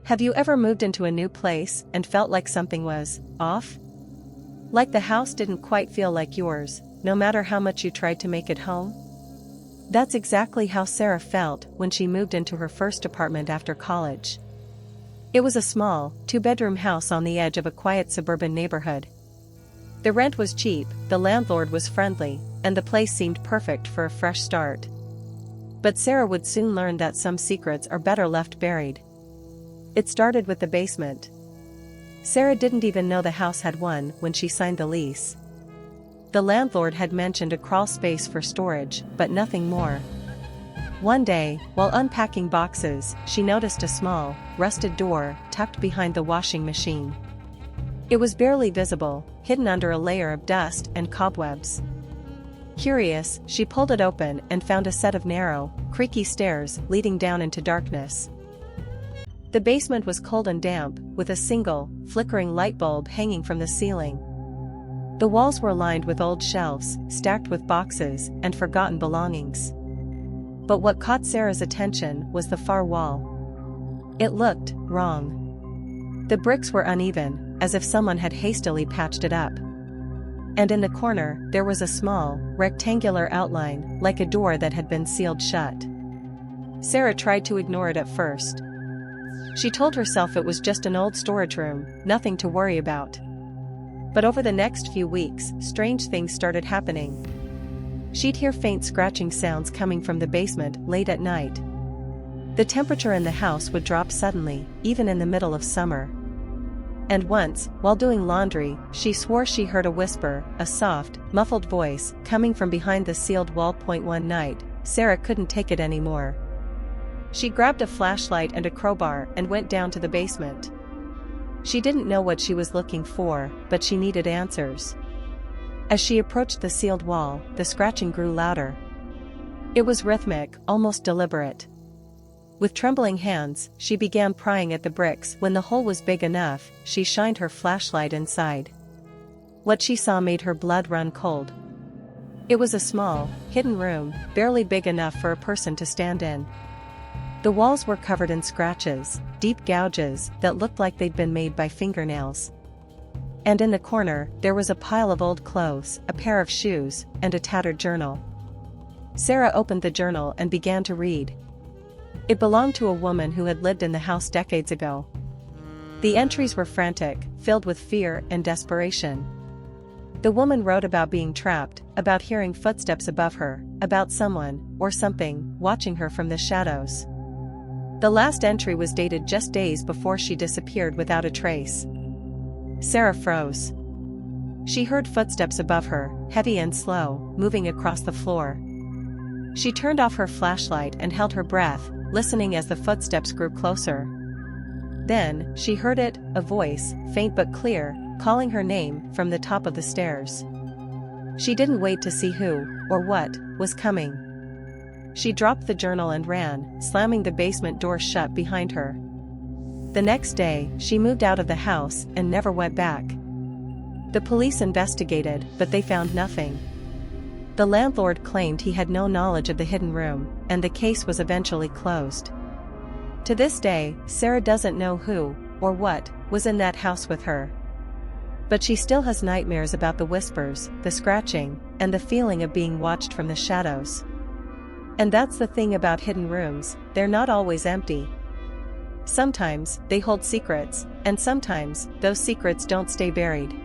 Have you ever moved into a new place and felt like something was off? Like the house didn't quite feel like yours, no matter how much you tried to make it home? That's exactly how Sarah felt when she moved into her first apartment after college. It was a small, two-bedroom house on the edge of a quiet suburban neighborhood. The rent was cheap, the landlord was friendly, and the place seemed perfect for a fresh start. But Sarah would soon learn that some secrets are better left buried. It started with the basement. Sarah didn't even know the house had one when she signed the lease. The landlord had mentioned a crawl space for storage, but nothing more. One day, while unpacking boxes, she noticed a small, rusted door tucked behind the washing machine. It was barely visible, hidden under a layer of dust and cobwebs. Curious, she pulled it open and found a set of narrow, creaky stairs leading down into darkness. The basement was cold and damp, with a single, flickering light bulb hanging from the ceiling. The walls were lined with old shelves, stacked with boxes and forgotten belongings. But what caught Sarah's attention was the far wall. It looked wrong. The bricks were uneven, as if someone had hastily patched it up. And in the corner, there was a small, rectangular outline, like a door that had been sealed shut. Sarah tried to ignore it at first. She told herself it was just an old storage room, nothing to worry about. But over the next few weeks, strange things started happening. She'd hear faint scratching sounds coming from the basement late at night. The temperature in the house would drop suddenly, even in the middle of summer. And once, while doing laundry, she swore she heard a whisper, a soft, muffled voice, coming from behind the sealed wall. One night, Sarah couldn't take it anymore. She grabbed a flashlight and a crowbar and went down to the basement. She didn't know what she was looking for, but she needed answers. As she approached the sealed wall, the scratching grew louder. It was rhythmic, almost deliberate. With trembling hands, she began prying at the bricks. When the hole was big enough, she shined her flashlight inside. What she saw made her blood run cold. It was a small, hidden room, barely big enough for a person to stand in. The walls were covered in scratches, deep gouges that looked like they'd been made by fingernails. And in the corner, there was a pile of old clothes, a pair of shoes, and a tattered journal. Sarah opened the journal and began to read. It belonged to a woman who had lived in the house decades ago. The entries were frantic, filled with fear and desperation. The woman wrote about being trapped, about hearing footsteps above her, about someone, or something, watching her from the shadows. The last entry was dated just days before she disappeared without a trace. Sarah froze. She heard footsteps above her, heavy and slow, moving across the floor. She turned off her flashlight and held her breath, listening as the footsteps grew closer. Then, she heard it, a voice, faint but clear, calling her name from the top of the stairs. She didn't wait to see who, or what, was coming. She dropped the journal and ran, slamming the basement door shut behind her. The next day, she moved out of the house and never went back. The police investigated, but they found nothing. The landlord claimed he had no knowledge of the hidden room, and the case was eventually closed. To this day, Sarah doesn't know who, or what, was in that house with her. But she still has nightmares about the whispers, the scratching, and the feeling of being watched from the shadows. And that's the thing about hidden rooms, they're not always empty. Sometimes, they hold secrets, and sometimes, those secrets don't stay buried.